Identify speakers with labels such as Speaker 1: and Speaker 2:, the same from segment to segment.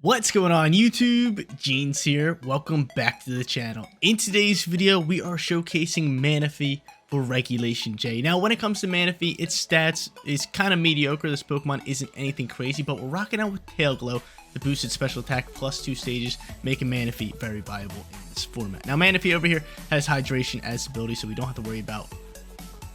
Speaker 1: What's going on YouTube? Jeans here. Welcome back to the channel. In today's video, we are showcasing Manaphy for Regulation J. Now, when it comes to Manaphy, its stats is kind of mediocre. This Pokemon isn't anything crazy, but we're rocking out with Tail Glow to boost its special attack plus 2 stages, making Manaphy very viable in this format. Now, Manaphy over here has Hydration as ability, so we don't have to worry about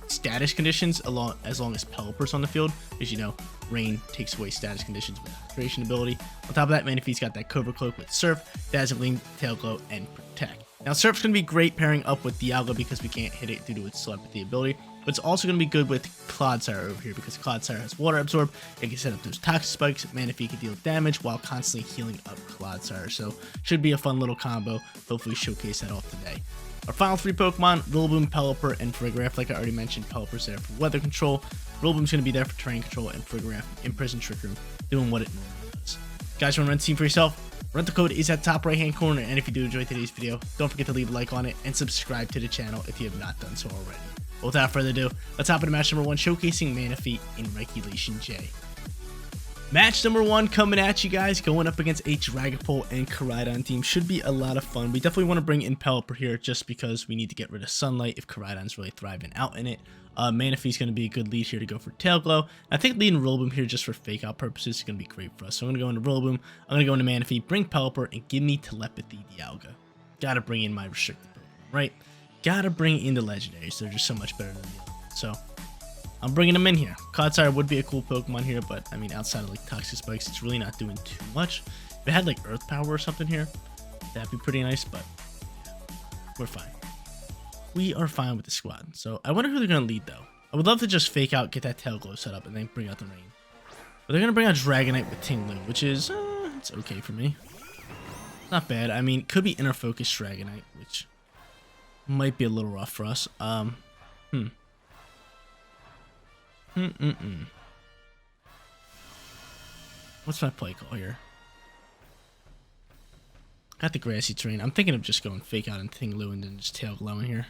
Speaker 1: status conditions as long as Pelipper's on the field, because you know rain takes away status conditions with hydration ability. On top of that, Manaphy's got that Cobra Cloak with Surf, Dazzling, Tail Glow, and Protect. Now Surf's going to be great pairing up with Dialga because we can't hit it due to its telepathy ability, but it's also going to be good with Clodsire over here because Clodsire has Water Absorb. It can set up those Toxic Spikes. Manaphy can deal damage while constantly healing up Clodsire, so should be a fun little combo. Hopefully showcase that off today. Our final 3 Pokemon, Rillaboom, Pelipper, and Farigiraf. Like I already mentioned, Pelipper's there for weather control, Rillaboom's going to be there for terrain control, and Farigiraf in Prison Trick Room doing what it normally does. Guys, want to run the team for yourself? Rent the code is at top right hand corner, and if you do enjoy today's video, don't forget to leave a like on it and subscribe to the channel if you have not done so already. But without further ado, let's hop into match number 1, showcasing Manaphy in Regulation J. Match number 1 coming at you guys, going up against a Dragapult and Koraidon team. Should be a lot of fun. We definitely want to bring in Pelipper here just because we need to get rid of Sunlight if Koraidon's really thriving out in it. Manaphy's going to be a good lead here to go for Tail Glow. I think leading Rillaboom here just for fake out purposes is going to be great for us. So I'm going to go into Rillaboom, I'm going to go into Manaphy, bring Pelipper, and give me Telepathy Dialga. Gotta bring in my restricted Pokemon, right? Gotta bring in the legendaries. They're just so much better than the other. So I'm bringing them in here. Clodsire would be a cool Pokemon here, but I mean, outside of like Toxic Spikes, it's really not doing too much. If it had like Earth Power or something here, that'd be pretty nice, but yeah, we're fine. We are fine with the squad. So I wonder who they're going to lead though. I would love to just fake out, get that Tail Glow set up, and then bring out the rain. But they're going to bring out Dragonite with Tinglu, which is, it's okay for me. Not bad. I mean, could be Inner Focus Dragonite, which might be a little rough for us. What's my play call here? Got the grassy terrain. I'm thinking of just going fake out and Tinglu and then just Tail Glow in here.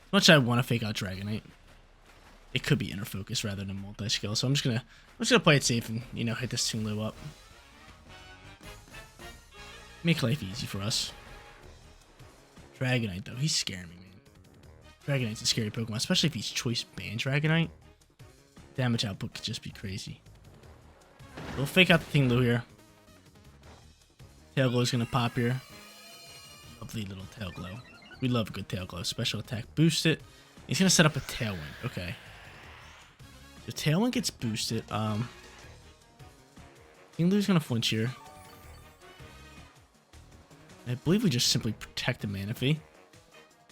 Speaker 1: As much as I want to fake out Dragonite, it could be Inner Focus rather than multi-skill. So I'm just gonna play it safe and hit this Tinglu up. Make life easy for us. Dragonite though, he's scaring me, man. Dragonite's a scary Pokemon, especially if he's choice banned Dragonite. Damage output could just be crazy. We'll fake out the Tinglu here. Tail Glow's gonna pop here. Lovely little Tail Glow. We love a good Tail Glow. Special attack, boost it. He's gonna set up a Tailwind. Okay. The Tailwind gets boosted. Tinglu's gonna flinch here. I believe we just simply protect the Manaphy.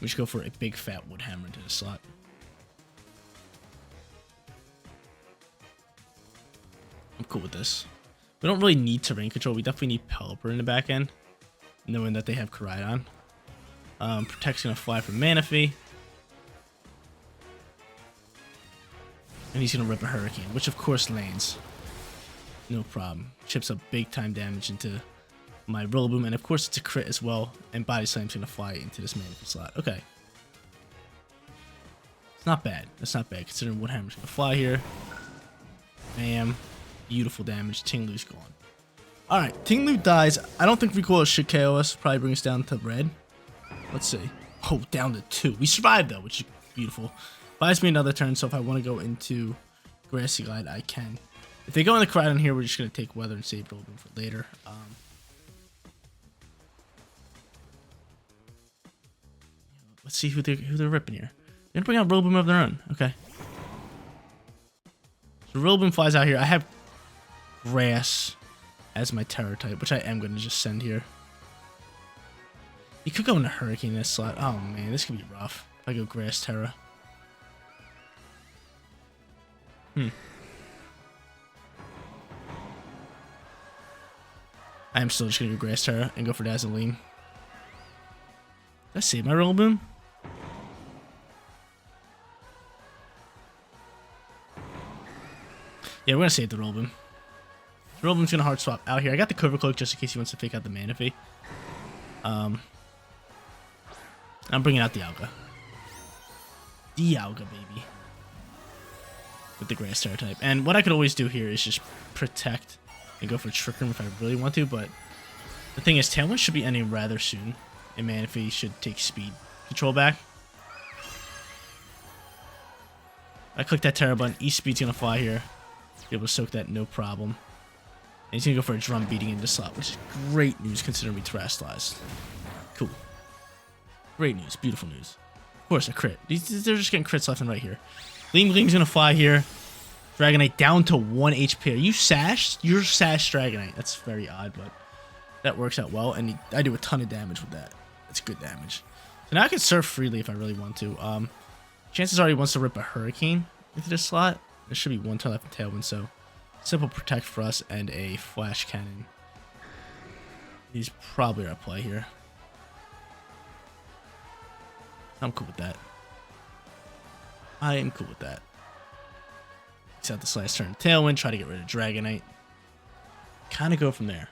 Speaker 1: We just go for a big fat wood hammer into the slot. I'm cool with this. We don't really need terrain control. We definitely need Pelipper in the back end, knowing that they have Koraidon. Protect's gonna fly from Manaphy. And he's gonna rip a Hurricane, which of course lands. No problem. Chips up big time damage into my Rillaboom, and of course it's a crit as well, and Body Slam's gonna fly into this Manaphy slot. Okay. It's not bad. That's not bad, considering Wood Hammer's gonna fly here. Bam. Beautiful damage. Tinglu's gone. Alright, Tinglu dies. I don't think Recoil should KO us. Probably bring us down to red. Let's see. Oh, down to 2. We survived though, which is beautiful. Buys me another turn, so if I want to go into Grassy Glide, I can. If they go in the Koraidon here, we're just gonna take Weather and save Rillaboom for later. Let's see who they're ripping here. They're gonna bring out Rillaboom of their own. Okay. So Rillaboom flies out here. I have Grass as my Terror type, which I am gonna just send here. You could go into Hurricane in this slot. Oh man, this could be rough. If I go Grass Terra. I am still just gonna go Grass Terra and go for Dazzling. Did I save my Rillaboom? Yeah, we're gonna save the Rillaboom. Rillaboom's gonna hard swap out here. I got the Cobra Cloak just in case he wants to fake out the Manaphy. I'm bringing out Dialga. Dialga, baby. With the Grass Terror type. And what I could always do here is just protect and go for Trick Room if I really want to, but the thing is, Tailwind should be ending rather soon, and Manaphy should take speed control back. I click that Terra button, E-Speed's gonna fly here. Be able to soak that no problem. And he's gonna go for a drum beating into slot, which is great news considering we terrestrialized. Cool. Great news, beautiful news. Of course, a crit. They're just getting crits left and right here. Gleam's gonna fly here. Dragonite down to 1 HP. Are you sashed? You're sashed Dragonite. That's very odd, but that works out well. And I do a ton of damage with that. That's good damage. So now I can surf freely if I really want to. Chances are he wants to rip a Hurricane into this slot. There should be one turn left in Tailwind, so simple protect for us and a Flash Cannon. He's probably our play here. I'm cool with that. I am cool with that. He's out this last turn. Tailwind, try to get rid of Dragonite. Kind of go from there.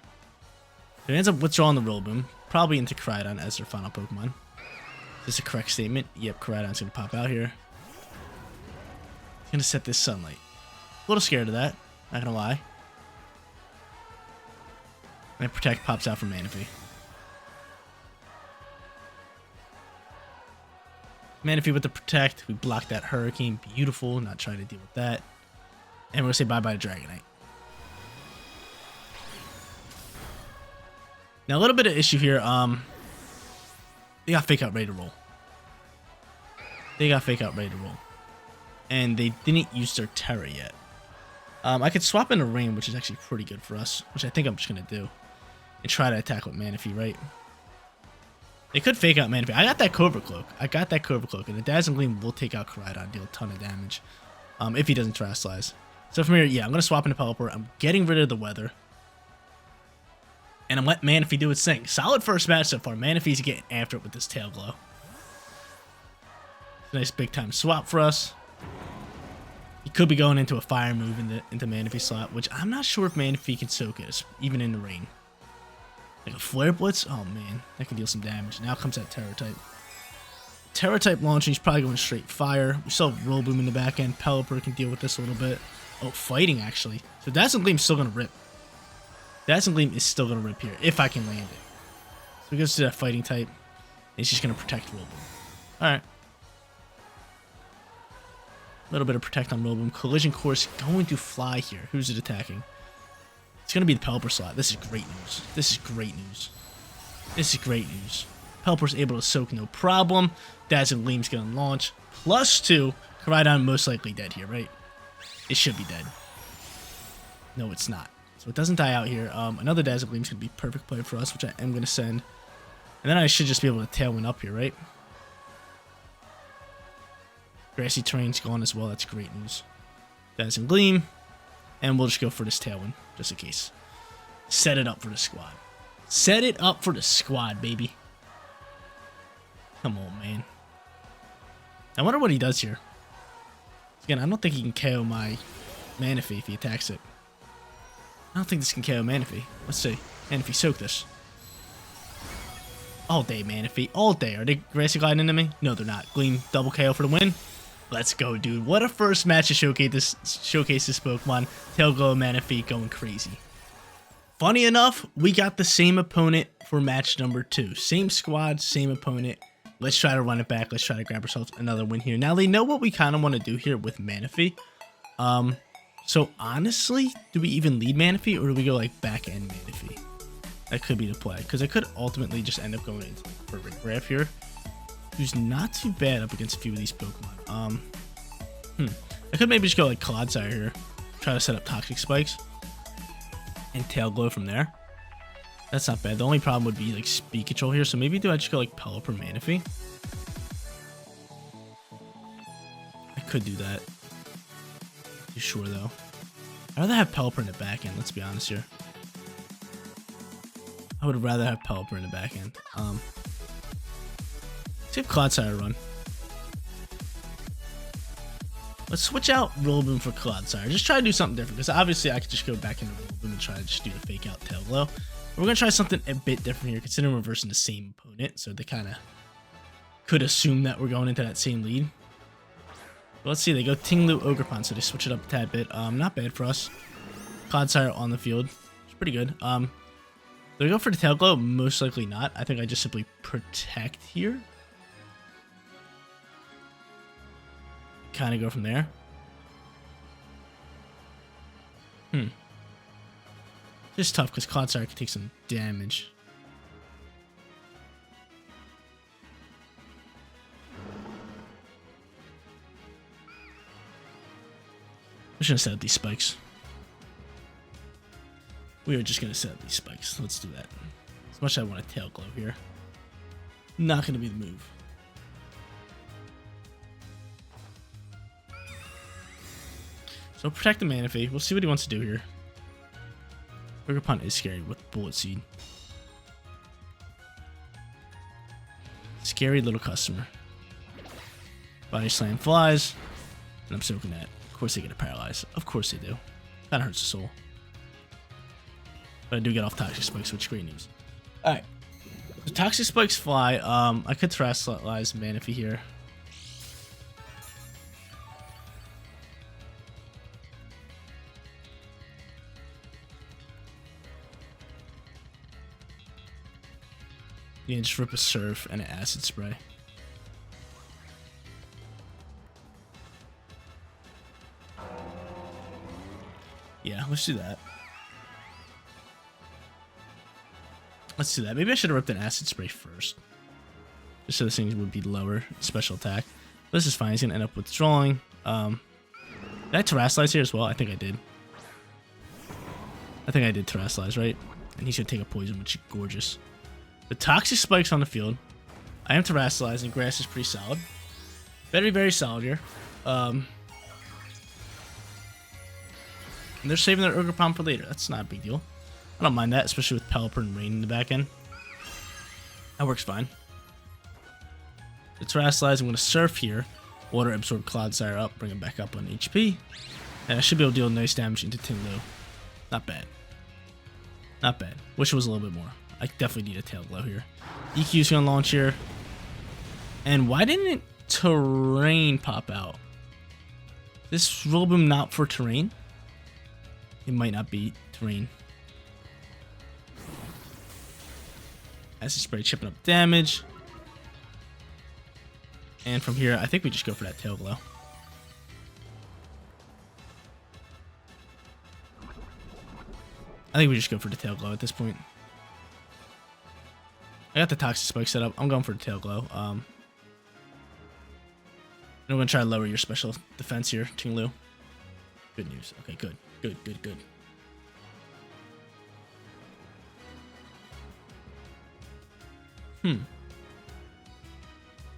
Speaker 1: So he ends up withdrawing the Rillaboom, probably into Koraidon as their final Pokemon. Is this a correct statement? Yep, Koraidon's going to pop out here. He's going to set this Sunlight. A little scared of that, not going to lie. And Protect pops out from Manaphy. Manaphy with the Protect. We block that Hurricane. Beautiful. Not trying to deal with that. And we're going to say bye-bye to Dragonite. Now, a little bit of issue here. They got Fake Out ready to roll. And they didn't use their Terra yet. I could swap into Rain, which is actually pretty good for us. Which I think I'm just going to do. And try to attack with Manaphy, right? They could Fake Out Manaphy. I got that Cobra Cloak. And the Dazzling Gleam will take out Koraidon, deal a ton of damage. If he doesn't Terrestrialize. So from here, yeah, I'm going to swap into Pelipper. I'm getting rid of the Weather. And I'm letting Manaphy do its thing. Solid first match so far. Manaphy's getting after it with this Tail Glow. Nice big time swap for us. He could be going into a fire move into Manaphy slot, which I'm not sure if Manaphy can soak it, even in the rain. Like a Flare Blitz? Oh man, that can deal some damage. Now comes that Terra type. Terra type launching, he's probably going straight fire. We still have Rillaboom in the back end. Pelipper can deal with this a little bit. Oh, fighting actually. So Dazzling Gleam's still going to rip. Dazzling Gleam is still going to rip here, if I can land it. So he goes to that fighting type. And he's just going to protect Rillaboom. Alright. A little bit of protect on Rillaboom. Collision Course going to fly here. Who's it attacking? It's going to be the Pelipper slot. This is great news. Pelipper's able to soak no problem. Dazzling Gleam's going to launch. +2. Koraidon most likely dead here, right? It should be dead. No, it's not. So it doesn't die out here. Another Dazzling Gleam is going to be perfect play for us, which I am going to send. And then I should just be able to Tailwind up here, right? Grassy Terrain's gone as well. That's great news. Dazzling Gleam. And we'll just go for this Tailwind, just in case. Set it up for the squad. Set it up for the squad, baby. Come on, man. I wonder what he does here. Again, I don't think he can KO my Manaphy if he attacks it. I don't think this can KO Manaphy. Let's see. Manaphy, soak this. All day, Manaphy. All day. Are they Grassy Gliding into me? No, they're not. Gleam, double KO for the win. Let's go, dude. What a first match to showcase this Pokemon. Tail Glow Manaphy going crazy. Funny enough, we got the same opponent for match number 2. Same squad, same opponent. Let's try to run it back. Let's try to grab ourselves another win here. Now, they know what we kind of want to do here with Manaphy. So, honestly, do we even lead Manaphy, or do we go, like, back-end Manaphy? That could be the play, because I could ultimately just end up going into for Rigraff here, who's not too bad up against a few of these Pokemon. I could maybe just go, like, Clodsire here. Try to set up Toxic Spikes. And Tail Glow from there. That's not bad. The only problem would be, like, Speed Control here, so maybe do I just go, like, Pelipper Manaphy? I could do that. You sure though? I'd rather have Pelipper in the back end, let's be honest here. I would rather have Pelipper in the back end. Let's have Clodsire run. Let's switch out Rillaboom for Clodsire. Just try to do something different, because obviously I could just go back into Rillaboom and try to just do the fake out Tail Glow. We're going to try something a bit different here, considering we're versing the same opponent, so they kind of could assume that we're going into that same lead. Let's see, they go Tinglu, Ogerpon, so they switch it up a tad bit. Not bad for us. Clodsire on the field. pretty good. Do I go for the Tail Glow? Most likely not. I think I just simply protect here. Kind of go from there. Just tough because Clodsire can take some damage. I'm just gonna set up these spikes. We are just gonna set up these spikes. Let's do that. As much as I want a Tail Glow here. Not gonna be the move. So protect the Manaphy. We'll see what he wants to do here. Pecharunt is scary with Bullet Seed. Scary little customer. Body Slam flies. And I'm soaking that. Of course they get a Paralyze. Of course they do. Kinda hurts the soul. But I do get off Toxic Spikes, which is great news. Alright. So Toxic Spikes fly. I could Terrasilize Manaphy here. Yeah, just rip a Surf and an Acid Spray. Yeah, let's do that. Let's do that. Maybe I should have ripped an Acid Spray first. Just so this thing would be lower special attack. But this is fine. He's going to end up withdrawing. Did I Terrasilize here as well? I think I did. I think I did Terrasilize, right? And he's going to take a poison, which is gorgeous. The Toxic Spike's on the field. I am Terrasilizing. Grass is pretty solid. Very, very solid here. And they're saving their Ogerpon for later. That's not a big deal. I don't mind that, especially with Pelipper and Rain in the back end. That works fine. The Terrasilize, I'm going to Surf here. Water Absorb Clodsire up, bring him back up on HP. And I should be able to deal nice damage into Tingloo. Not bad. Not bad. Wish it was a little bit more. I definitely need a Tail Glow here. EQ's going to launch here. And why didn't Terrain pop out? This Rillaboom not for Terrain? It might not be Terrain. Acid Spray chipping up damage. And from here, I think we just go for that Tail Glow. I think we just go for the Tail Glow at this point. I got the Toxic Spike set up. I'm going for the Tail Glow. And I'm going to try to lower your special defense here, Tingloo. Good news. Okay, good. Good, good, good.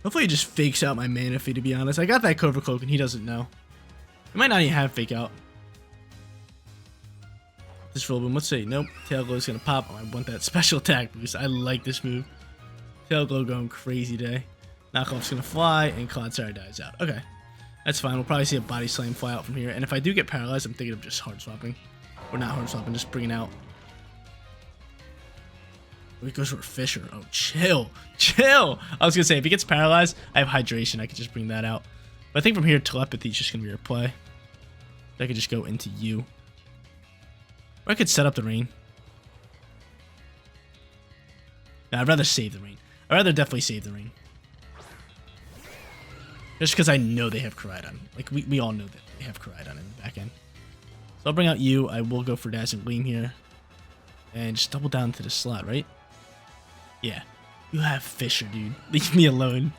Speaker 1: Hopefully he just fakes out my Manaphy, to be honest. I got that Cobra Cloak and he doesn't know. He might not even have Fake Out. This Rillaboom, let's see. Nope. Tail Glow is going to pop. Oh, I want that special attack boost. I like this move. Tail Glow going crazy day. Knockoff's going to fly and Clodsire dies out. Okay. That's fine. We'll probably see a Body Slam fly out from here. And if I do get paralyzed, I'm thinking of just hard swapping. Or not hard swapping, just bringing out. He goes for a Fisher. Oh, chill. Chill. I was going to say, if he gets paralyzed, I have Hydration. I could just bring that out. But I think from here, Telepathy is just going to be your play. I could just go into you. Or I could set up the Rain. No, I'd rather save the Rain. I'd rather definitely save the Rain. Just because I know they have Koraidon. Like, we all know that they have Koraidon in the back end. So I'll bring out you. I will go for Dazzling Gleam here. And just double down to the slot, right? Yeah. You have Fisher, dude. Leave me alone.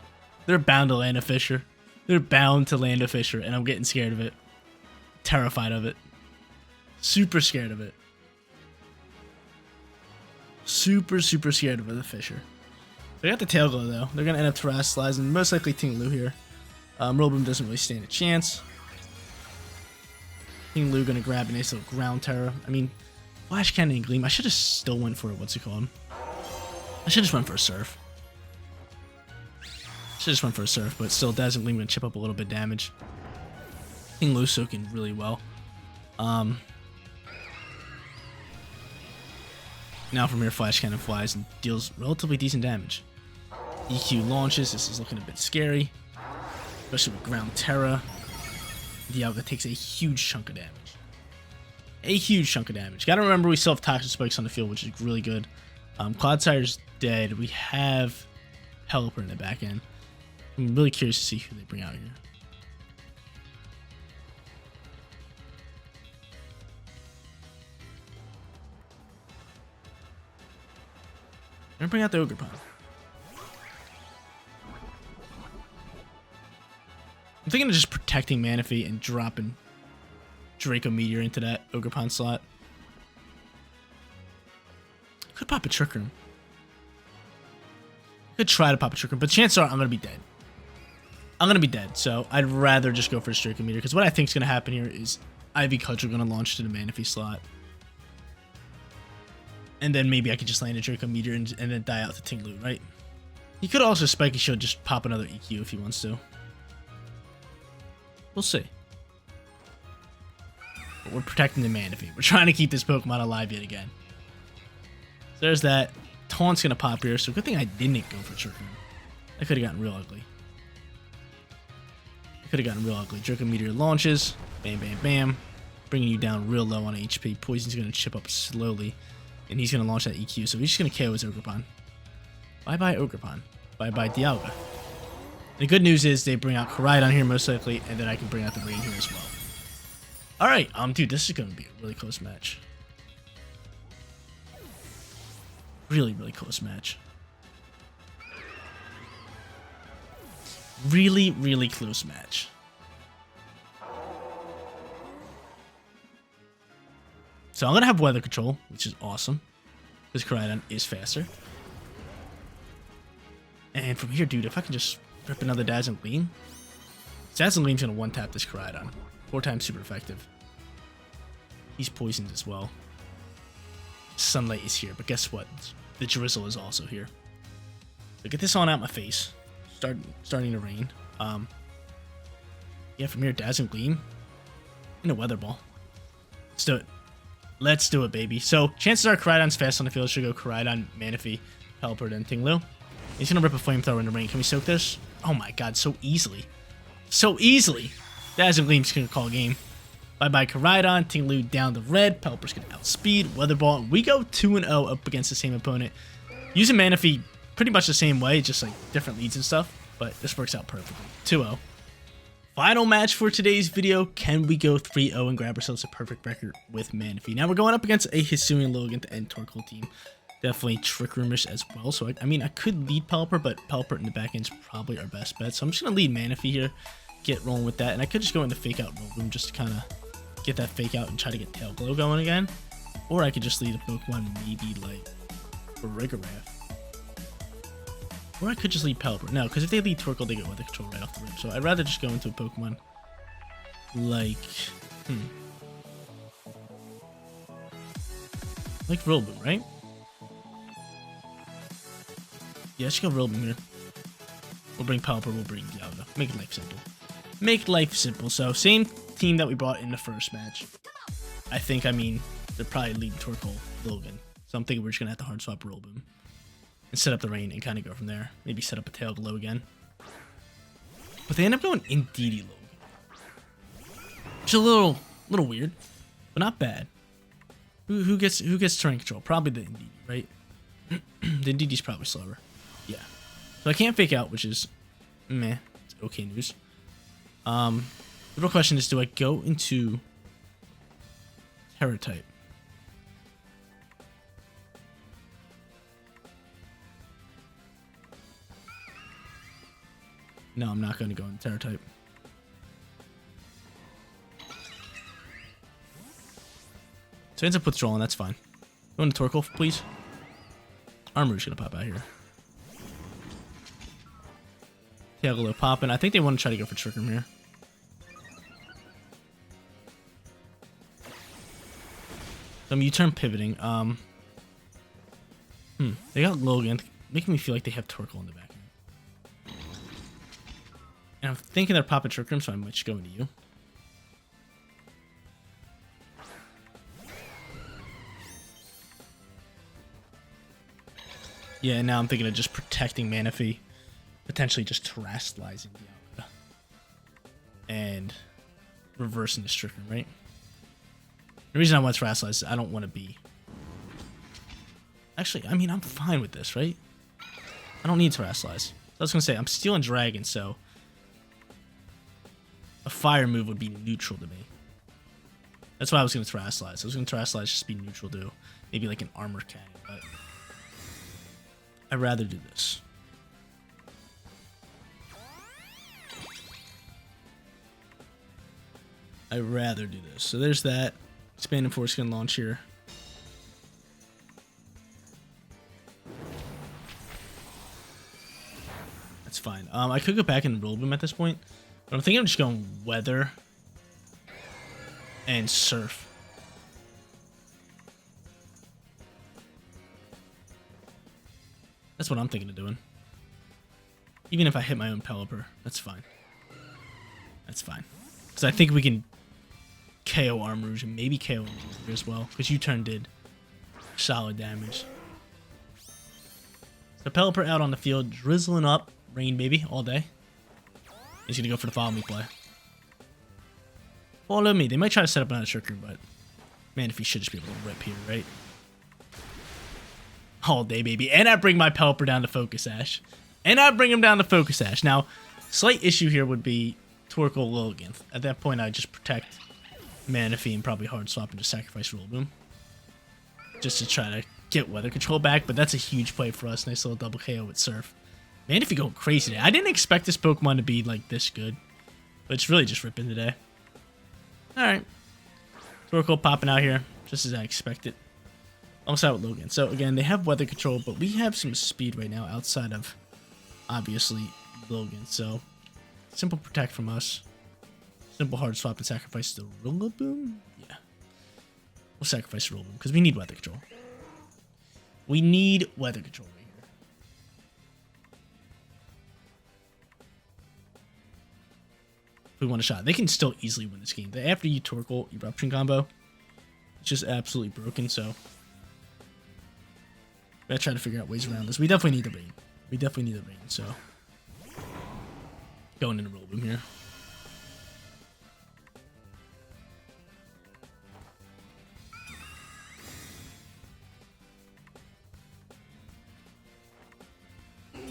Speaker 1: They're bound to land a Fisher. They're bound to land a Fisher, and I'm getting scared of it. Terrified of it. Super scared of it. Super, super scared of the Fisher. They got the Tail Glow, though. They're going to end up Terrassilizing, most likely Tingloo here. Rillaboom doesn't really stand a chance. Tingloo going to grab a nice little Ground Terror. I mean, Flash Cannon and Gleam. I should have still went for, what's it called? I should have just went for a Surf. Should just went for a Surf, but still Dazzling Gleam going to chip up a little bit of damage. Tingloo soaking really well. Now from here, Flash Cannon flies and deals relatively decent damage. EQ launches. This is looking a bit scary, especially with Ground Terra. Dialga takes a huge chunk of damage. a huge chunk of damage. Gotta remember we still have Toxic Spikes on the field, which is really good. Cloudsire's dead. We have Pelipper in the back end. I'm really curious to see who they bring out here. I'm gonna bring out the Ogerpon. I'm thinking of just protecting Manaphy and dropping Draco Meteor into that Ogerpon slot. Could pop a Trick Room. Could try to pop a Trick Room, but chances are I'm gonna be dead. I'm gonna be dead, so I'd rather just go for a Draco Meteor, because what I think is gonna happen here is Ivy Cudgel gonna launch to the Manaphy slot. And then maybe I could just land a Draco Meteor and then die out to Tinglu, right? He could also Spiky Shield, just pop another EQ if he wants to. We'll see. But we're protecting the Manaphy. We're trying to keep this Pokemon alive yet again. So there's that. Taunt's gonna pop here, so good thing I didn't go for Trick Room. That could have gotten real ugly. Draco Meteor launches. Bam, bam, bam. Bringing you down real low on HP. Poison's gonna chip up slowly. And he's going to launch that EQ, so he's just going to KO his Ogerpon. Bye-bye Ogerpon. Bye-bye Dialga. And the good news is they bring out Koraidon here most likely, and then I can bring out the Rain here as well. Alright, dude, this is going to be a really close match. Really, really close match. Really, really close match. So I'm going to have Weather Control, which is awesome, because Koraidon is faster. And from here, dude, if I can just rip another Dazzling Gleam. Dazzling Gleam's going to one-tap this Koraidon. 4 times super effective. He's poisoned as well. Sunlight is here, but guess what? The Drizzle is also here. So get this on out my face. Starting to rain. Yeah, from here, Dazzling Gleam. And a Weather Ball. Let's do it. Let's do it, baby. So, chances are Koraidon's fast on the field. Should go Koraidon, Manaphy, Pelipper, then Tinglu. He's going to rip a Flamethrower in the rain. Can we soak this? Oh my god, so easily. So easily. Dazzling Gleam's going to call a game. Bye-bye Koraidon. Tinglu down the red. Pelipper's going to outspeed. Weather Ball. We go 2-0 up against the same opponent. Using Manaphy pretty much the same way, just like different leads and stuff. But this works out perfectly. 2-0. Final match for today's video. Can we go 3-0 and grab ourselves a perfect record with Manaphy? Now we're going up against a Hisuian Logan and Torkoal team. Definitely Trick Room-ish as well. So I mean, I could lead Pelipper, but Pelipper in the back end is probably our best bet. So I'm just going to lead Manaphy here. Get rolling with that. And I could just go into Fake Out Room just to kind of get that Fake Out and try to get Tail Glow going again. Or I could just lead a Pokemon maybe like Rigorath. Or I could just lead Pelipper. No, because if they lead Torkoal, they get Weather Control right off the rip. So I'd rather just go into a Pokemon like... Like Rillaboom, right? Yeah, let's go Rillaboom here. We'll bring Pelipper, we'll bring Dialga. Make life simple. Make life simple. So, same team that we brought in the first match. I mean, they're probably leading Torkoal, Logan. So I'm thinking we're just going to have to hard swap Rillaboom. And set up the rain and kind of go from there. Maybe set up a Tail Glow again. But they end up going Indeedee Logan. Which is a little weird, but not bad. Who gets terrain control? Probably the Indeedee, right? The Indeedee's probably slower. Yeah. So I can't Fake Out, which is meh. It's okay news. The real question is, do I go into Terra type? No, I'm not going to go into Terra type. So it ends up withdrawing, that's fine. Go into Torkoal, please. Armor's going to pop out here. Keldeo popping. I think they want to try to go for Trick Room here. So I'm U-turn pivoting. They got Logan, making me feel like they have Torkoal in the back. And I'm thinking they're popping Trick Room, so I might just go into you. Yeah, now I'm thinking of just protecting Manaphy. Potentially just terrestrializing Dialga. And reversing this Trick Room, right? The reason I want Terrasilize is I don't want to be... Actually, I mean, I'm fine with this, right? I don't need Terrasilize. So I was going to say, I'm stealing Dragon, so... a fire move would be neutral to me. That's why I was going to Terrasilize. I was going to Terrasilize just be neutral to maybe like an Armor Cannon, but... I'd rather do this. I'd rather do this. So there's that. Expanding Foreskin launch here. That's fine. I could go back and roll boom at this point, but I'm thinking I'm just going Weather and Surf. That's what I'm thinking of doing. Even if I hit my own Pelipper, that's fine. That's fine. Because I think we can KO Armarouge and maybe KO Armarouge as well. Because U-turn did solid damage. So Pelipper out on the field, drizzling up. Rain, baby, all day. He's going to go for the follow me play. Follow me. They might try to set up another trickery, but man, if he should just be able to rip here, right? All day, baby. And I bring my Pelipper down to Focus Sash. And I bring him down to Focus Sash. Now, slight issue here would be Torkoal Logan. At that point, I just protect Manaphy and probably hard swap and just sacrifice Roll Boom. Just to try to get Weather Control back, but that's a huge play for us. Nice little double KO with Surf. Manaphy going crazy today. I didn't expect this Pokemon to be like this good, but it's really just ripping today. Alright. Torkoal popping out here, just as I expected. Almost out with Logan. So again, they have Weather Control, but we have some speed right now outside of, obviously, Logan. So, simple protect from us. Simple hard swap and sacrifice the Rillaboom? Yeah. We'll sacrifice the Rillaboom because we need Weather Control. We need Weather Control right here. If we want a shot. They can still easily win this game. After you Torkoal Eruption combo, it's just absolutely broken, so... I gotta try to figure out ways around this. We definitely need the rain. We definitely need the rain, so... Going into Rillaboom here.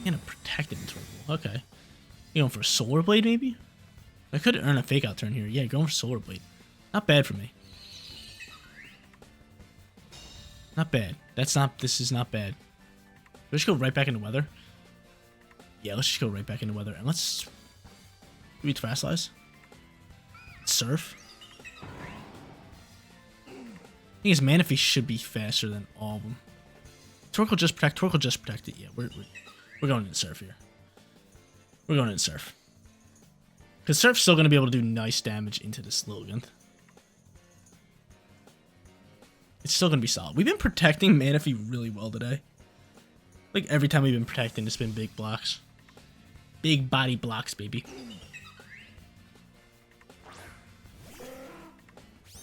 Speaker 1: And a protected Torkoal. Okay. You going for a Solar Blade, maybe? I could earn a Fake Out turn here. Yeah, going for Solar Blade. Not bad for me. Not bad. This is not bad. Let's go right back into Weather. Yeah, let's just go right back into Weather. And let's... Do we Terrasilize? Surf? I think his Manaphy should be faster than all of them. Torkoal just protect. Torkoal just protect it. Yeah, we're going into Surf here. We're going into Surf. Because Surf's still going to be able to do nice damage into this Logan. It's still going to be solid. We've been protecting Manaphy really well today. Like every time we've been protecting, it's been big blocks. Big body blocks, baby.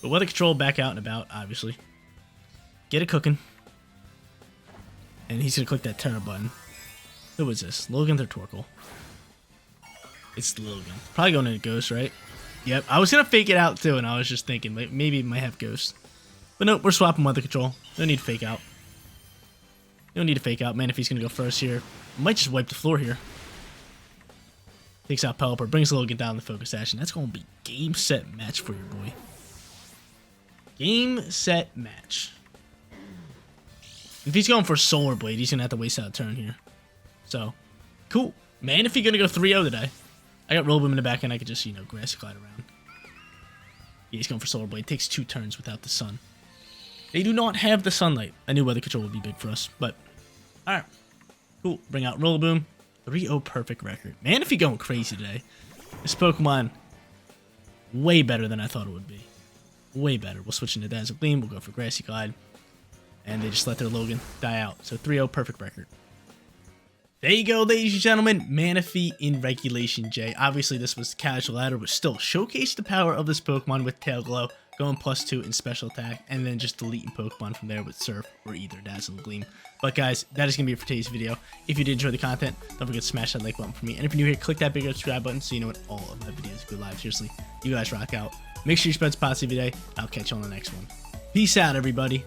Speaker 1: But Weather Control back out and about, obviously. Get it cooking. And he's going to click that Terra button. Who is this? Logan or Torkoal? It's Logan. Probably going into Ghost, right? Yep. I was going to fake it out too, and I was just thinking like, maybe it might have Ghost. But nope, we're swapping Weather Control. No need to fake out. No need to fake out. Manaphy's going to go first here. Might just wipe the floor here. Takes out Pelipper. Brings Logan down the Focus Sash. And that's going to be game, set, match for your boy. Game, set, match. If he's going for Solar Blade, he's going to have to waste out a turn here. So, cool. Manaphy going to go 3-0 today. I got Rillaboom in the back end. I could just, Grassy Glide around. Yeah, he's going for Solar Blade. Takes 2 turns without the sun. They do not have the sunlight. I knew Weather Control would be big for us, but alright. Cool. Bring out Rillaboom. 3-0 perfect record. Manaphy going crazy today. This Pokemon, way better than I thought it would be. Way better. We'll switch into Dazzle Gleam. We'll go for Grassy Glide. And they just let their Logan die out. So 3-0 perfect record. There you go, ladies and gentlemen. Manaphy in Regulation J. Obviously, this was casual ladder, but still showcase the power of this Pokemon with Tail Glow, going +2 in special attack, and then just deleting Pokemon from there with Surf or either Dazzle and Gleam. But guys, that is going to be it for today's video. If you did enjoy the content, don't forget to smash that like button for me. And if you're new here, click that big subscribe button so you know when all of my videos go live. Seriously, you guys rock out. Make sure you spread some positivity today. I'll catch you on the next one. Peace out, everybody.